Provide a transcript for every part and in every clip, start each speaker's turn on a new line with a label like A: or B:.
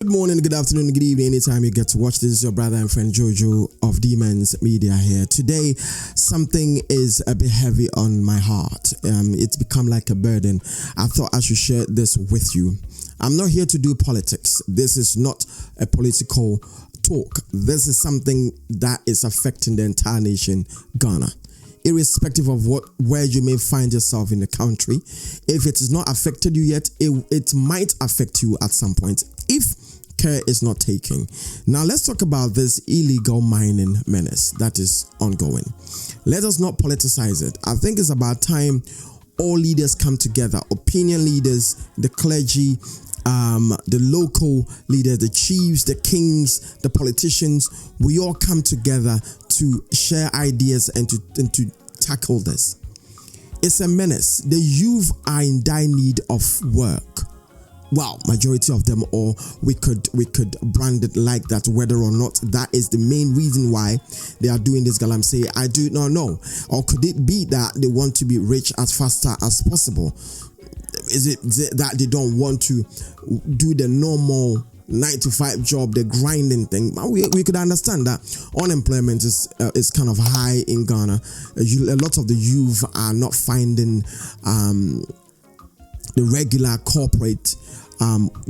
A: Good morning, good afternoon, good evening, anytime you get to watch. This is your brother and friend Jojo of Demons Media here. Today, something is a bit heavy on my heart. It's become like a burden. I thought I should share this with you. I'm not here to do politics. This is not a political talk. This is something that is affecting the entire nation, Ghana. Irrespective of where you may find yourself in the country, if it has not affected you yet, it might affect you at some point if care is not taken. Now let's talk about this illegal mining menace that is ongoing. Let us not politicize it. I think it's about time all leaders come together, opinion leaders, the clergy, the local leaders, the chiefs, the kings, the politicians. We all come together to share ideas and to tackle this. It's a menace. The youth are in dire need of work. Well, majority of them, or we could brand it like that, whether or not that is the main reason why they are doing this. Galam say, I do not know. Or could it be that they want to be rich as faster as possible? Is it that they don't want to do the normal 9-to-5 job, the grinding thing? We could understand that unemployment is kind of high in Ghana. A lot of the youth are not finding the regular corporate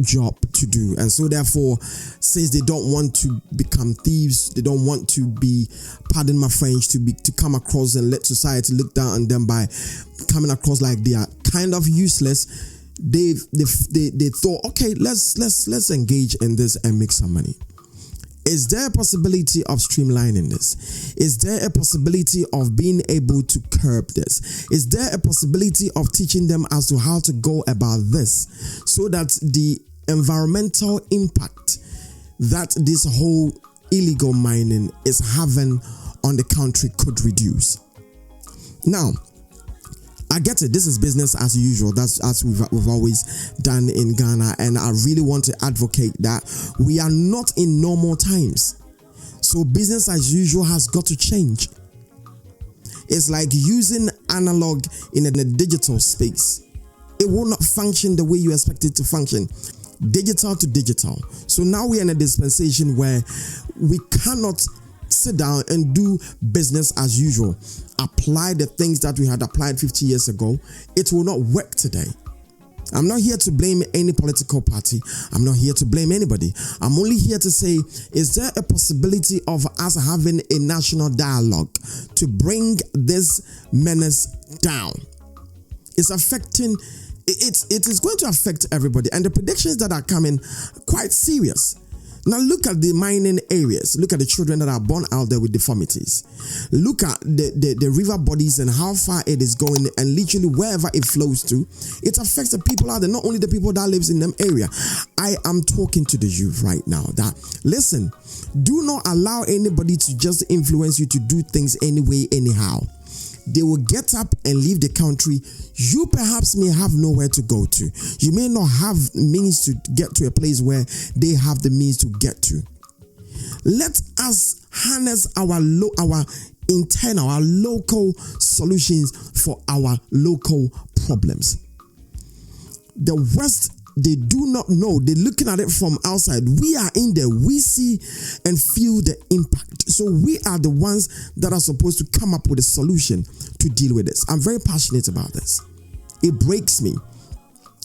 A: job to do, and so therefore, since they don't want to become thieves, they don't want to be, pardon my French, to come across and let society look down on them by coming across like they are kind of useless. They thought, okay, let's engage in this and make some money. Is there a possibility of streamlining this? Is there a possibility of being able to curb this? Is there a possibility of teaching them as to how to go about this so that the environmental impact that this whole illegal mining is having on the country could reduce? Now, I get it. This is business as usual. That's as we've always done in Ghana. And I really want to advocate that we are not in normal times. So business as usual has got to change. It's like using analog in a digital space. It will not function the way you expect it to function. Digital to digital. So now we're in a dispensation where we cannot sit down and do business as usual. Apply the things that we had applied 50 years ago. It will not work today. I'm not here to blame any political party. I'm not here to blame anybody. I'm only here to say, is there a possibility of us having a national dialogue to bring this menace down? It's affecting, it is going to affect everybody. And the predictions that are coming quite serious. Now look at the mining areas. Look at the children that are born out there with deformities. Look at the river bodies and how far it is going, and literally wherever it flows to, it affects the people out there, not only the people that lives in them area. I am talking to the youth right now that, listen, do not allow anybody to just influence you to do things anyway, anyhow. They will get up and leave the country. You perhaps may have nowhere to go to. You may not have means to get to a place where they have the means to get to. Let us harness our internal, our local solutions for our local problems. The West, they do not know. They're looking at it from outside. We are in there. We see and feel the impact. So we are the ones that are supposed to come up with a solution to deal with this. I'm very passionate about this. It breaks me.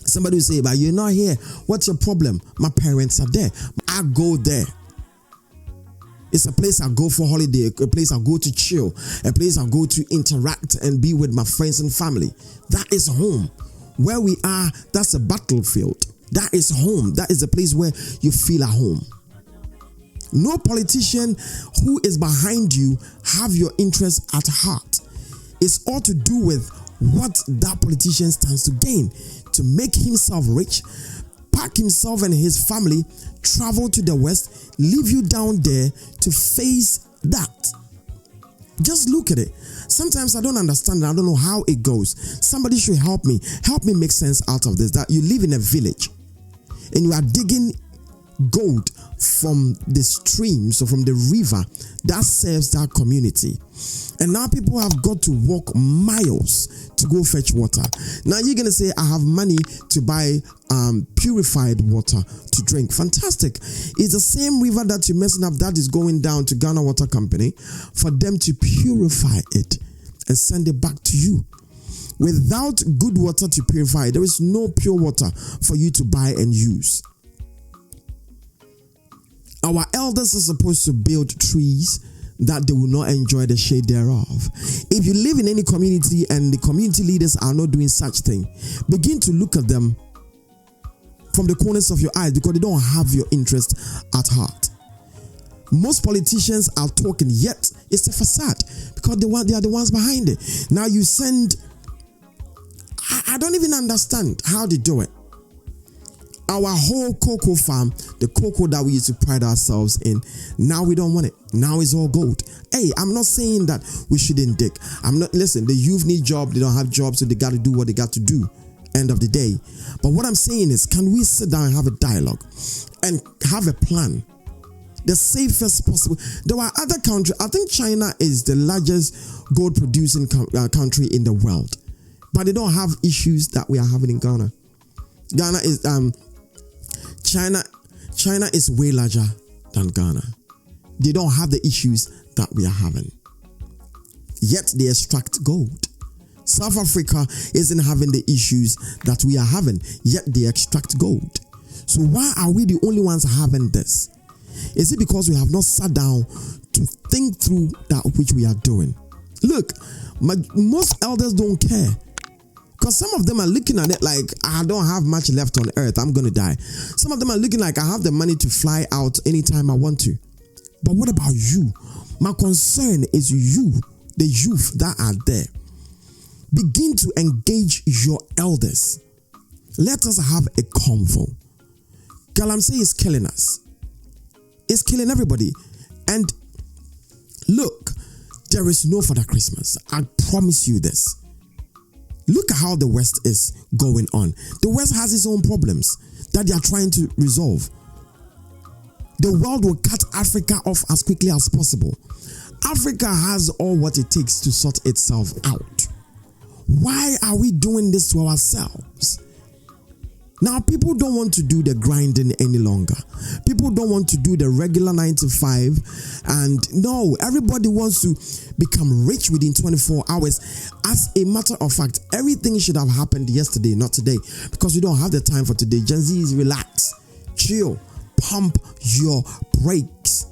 A: Somebody will say, but you're not here. What's your problem? My parents are there. I go there. It's a place I go for holiday, a place I go to chill, a place I go to interact and be with my friends and family. That is home. Where we are, that's a battlefield. That is home. That is a place where you feel at home. No politician who is behind you have your interests at heart. It's all to do with what that politician stands to gain. To make himself rich, pack himself and his family, travel to the West, leave you down there to face that. Just look at it. Sometimes I don't understand. I don't know how it goes. Somebody should help me. Help me make sense out of this. That you live in a village and you are digging gold from the streams or from the river that serves that community. And now people have got to walk miles to go fetch water. Now you're going to say, I have money to buy purified water to drink. Fantastic. It's the same river that you're messing up that is going down to Ghana Water Company for them to purify it and send it back to you. Without good water to purify, there is no pure water for you to buy and use. Our elders are supposed to build trees that they will not enjoy the shade thereof. If you live in any community and the community leaders are not doing such thing, begin to look at them from the corners of your eyes, because they don't have your interest at heart. Most politicians are talking, yet it's a facade, because they are the ones behind it. Now you send, I don't even understand how they do it. Our whole cocoa farm, the cocoa that we used to pride ourselves in, now we don't want it. Now it's all gold. Hey, I'm not saying that we shouldn't dig. Listen, the youth need job. They don't have jobs, so they got to do what they got to do. End of the day. But what I'm saying is, can we sit down and have a dialogue and have a plan? The safest possible. There are other countries. I think China is the largest gold producing country in the world, but they don't have issues that we are having in Ghana. Ghana is China is way larger than Ghana. They don't have the issues that we are having. Yet they extract gold. South Africa isn't having the issues that we are having, yet they extract gold. So why are we the only ones having this? Is it because we have not sat down to think through that which we are doing? Look, most elders don't care. Because some of them are looking at it like, I don't have much left on earth, I'm going to die. Some of them are looking like, I have the money to fly out anytime I want to. But what about you? My concern is you, the youth that are there. Begin to engage your elders. Let us have a convo. Galamsey is killing us. It's killing everybody. And look, there is no Father Christmas. I promise you this. Look at how the West is going on. The West has its own problems that they are trying to resolve. The world will cut Africa off as quickly as possible. Africa has all what it takes to sort itself out. Why are we doing this to ourselves? Now, people don't want to do the grinding any longer. People don't want to do the regular 9 to 5. And no, everybody wants to become rich within 24 hours. As a matter of fact, everything should have happened yesterday, not today, because we don't have the time for today. Gen Z is relax, chill, pump your brakes.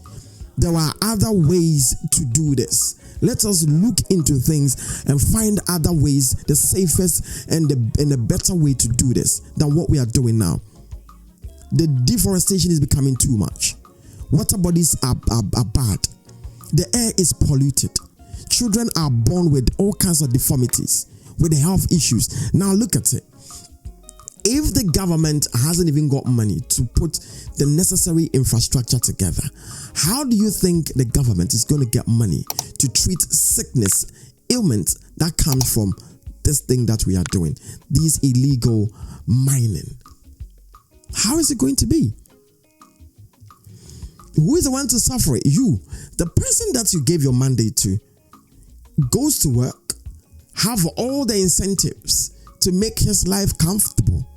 A: There are other ways to do this. Let us look into things and find other ways, the safest and the better way to do this than what we are doing now. The deforestation is becoming too much. Water bodies are bad. The air is polluted. Children are born with all kinds of deformities, with health issues. Now look at it. If the government hasn't even got money to put the necessary infrastructure together, how do you think the government is going to get money to treat sickness, ailments that comes from this thing that we are doing, these illegal mining? How is it going to be? Who is the one to suffer it? You. The person that you gave your mandate to goes to work, have all the incentives to make his life comfortable.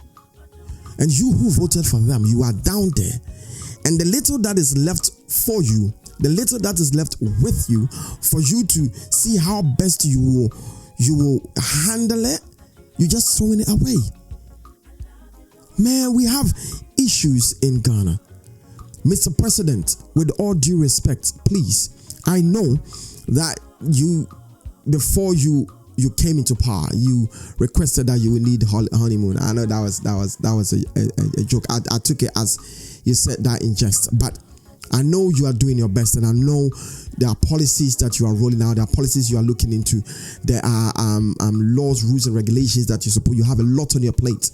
A: And you who voted for them, you are down there. And the little that is left for you, the little that is left with you, for you to see how best you will handle it, you're just throwing it away. Man, we have issues in Ghana. Mr. President, with all due respect, please, I know that before you came into power, you requested that you would need honeymoon. I know that was a joke. I took it as you said that in jest, but I know you are doing your best, and I know there are policies that you are rolling out. There are policies you are looking into. There are laws, rules, and regulations that you have a lot on your plate.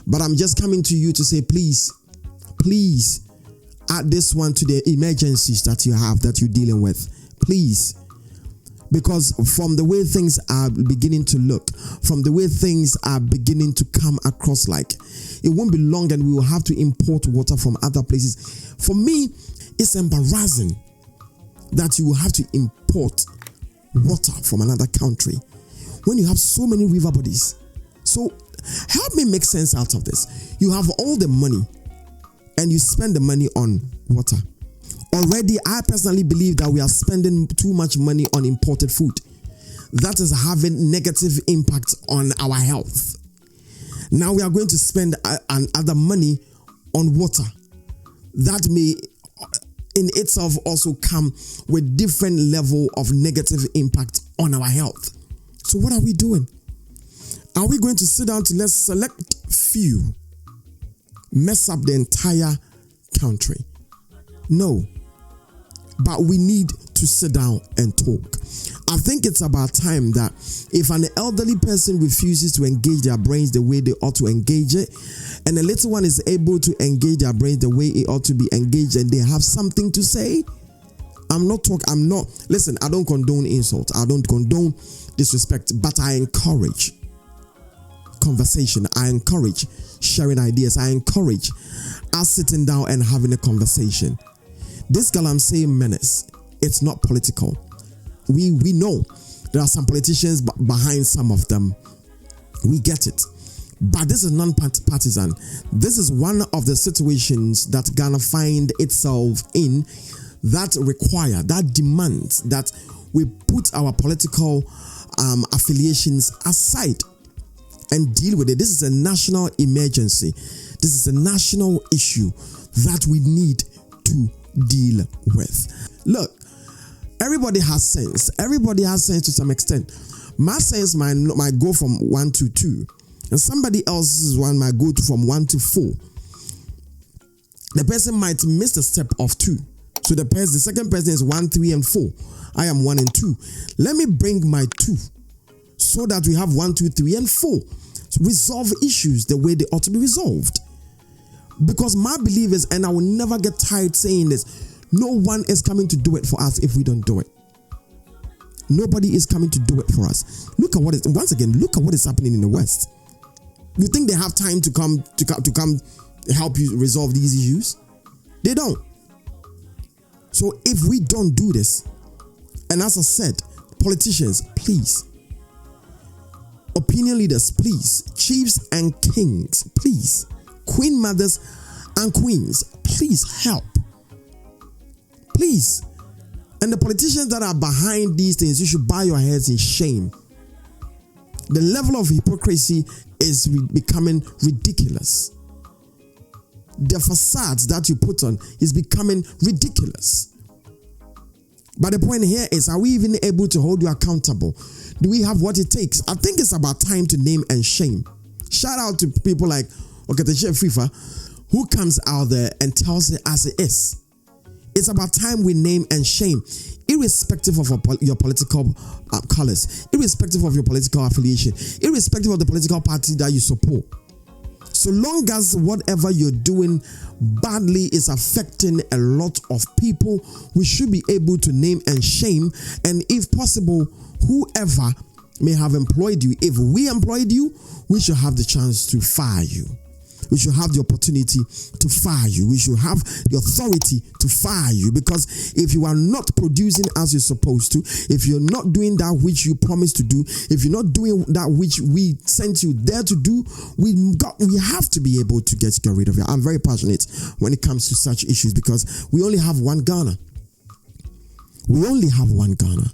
A: But I'm just coming to you to say, please, add this one to the emergencies that you have, that you're dealing with. Please. Because from the way things are beginning to look, from the way things are beginning to come across, like it won't be long and we will have to import water from other places. For me, it's embarrassing that you will have to import water from another country when you have so many river bodies. So help me make sense out of this. You have all the money and you spend the money on water. Already, I personally believe that we are spending too much money on imported food. That is having negative impact on our health. Now we are going to spend other money on water. That may in itself also come with different level of negative impact on our health. So what are we doing? Are we going to sit down to let's select few mess up the entire country? No. But we need to sit down and talk. I think it's about time that if an elderly person refuses to engage their brains the way they ought to engage it, and a little one is able to engage their brains the way it ought to be engaged, and they have something to say, listen, I don't condone insult. I don't condone disrespect, but I encourage conversation. I encourage sharing ideas. I encourage us sitting down and having a conversation. This girl I'm saying menace, it's not political. We know there are some politicians behind some of them. We get it. But this is non-partisan. This is one of the situations that Ghana find itself in that demands that we put our political affiliations aside and deal with it. This is a national emergency. This is a national issue that we need to deal with. Look, everybody has sense. Everybody has sense to some extent. My sense might go from 1 to 2, and somebody else's one might go from 1 to 4. The person might miss a step of 2. So the second person is 1, 3, and 4. I am 1 and 2. Let me bring my 2 so that we have 1, 2, 3, and 4. So resolve issues the way they ought to be resolved. Because my belief is, and I will never get tired saying this, no one is coming to do it for us if we don't do it. Nobody is coming to do it for us. Look at what is happening in the West. You think they have time to come help you resolve these issues? They don't. So if we don't do this, and as I said, politicians, please, opinion leaders, please, chiefs and kings, please, queen mothers and queens, please help. Please. And the politicians that are behind these things, you should bow your heads in shame. The level of hypocrisy is becoming ridiculous. The facades that you put on is becoming ridiculous. But the point here is, are we even able to hold you accountable? Do we have what it takes? I think it's about time to name and shame. Shout out to people like Oketeshe FIFA, who comes out there and tells it as it is. It's about time we name and shame, irrespective of your political colors, irrespective of your political affiliation, irrespective of the political party that you support. So long as whatever you're doing badly is affecting a lot of people, we should be able to name and shame. And if possible, whoever may have employed you, if we employed you, we should have the chance to fire you. We should have the opportunity to fire you. We should have the authority to fire you, because if you are not producing as you're supposed to, if you're not doing that which you promised to do, if you're not doing that which we sent you there to do, we have to be able to get rid of it. I'm very passionate when it comes to such issues, because we only have one Ghana. We only have one Ghana.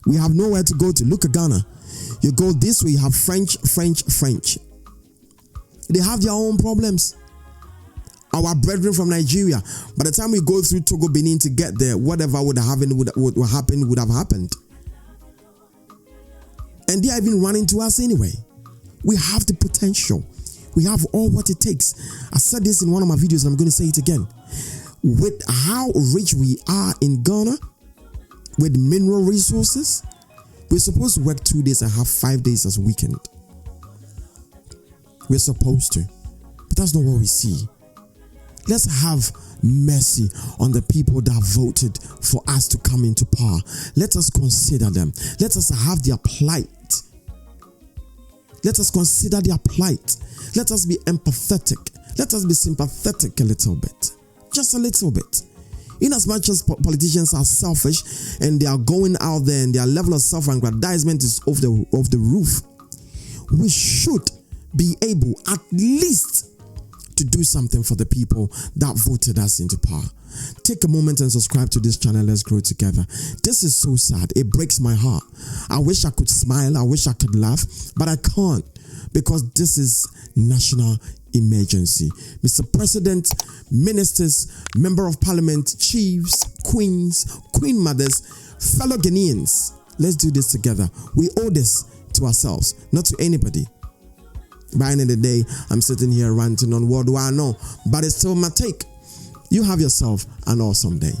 A: We have nowhere to go to. Look at Ghana. You go this way, you have French. They have their own problems. Our brethren from Nigeria, by the time we go through Togo, Benin to get there, whatever would have happened. And they are even running to us anyway. We have the potential. We have all what it takes. I said this in one of my videos, and I'm going to say it again. With how rich we are in Ghana, with mineral resources, we're supposed to work 2 days and have 5 days as a weekend. We're supposed to, but that's not what we see. Let's have mercy on the people that voted for us to come into power. Let us consider them. Let us have their plight. Let us consider their plight. Let us be empathetic. Let us be sympathetic a little bit. Just a little bit. In as much as politicians are selfish and they are going out there and their level of self-aggrandizement is off the roof, we should be able at least to do something for the people that voted us into power. Take a moment and subscribe to this channel. Let's grow together. This is so sad. It breaks my heart. I wish I could smile. I wish I could laugh, but I can't, because this is national emergency. Mr. President, ministers, member of parliament, chiefs, queens, queen mothers, fellow Ghanaians, let's do this together. We owe this to ourselves, not to anybody. By the end of the day, I'm sitting here ranting on what do I know, but it's still my take. You have yourself an awesome day.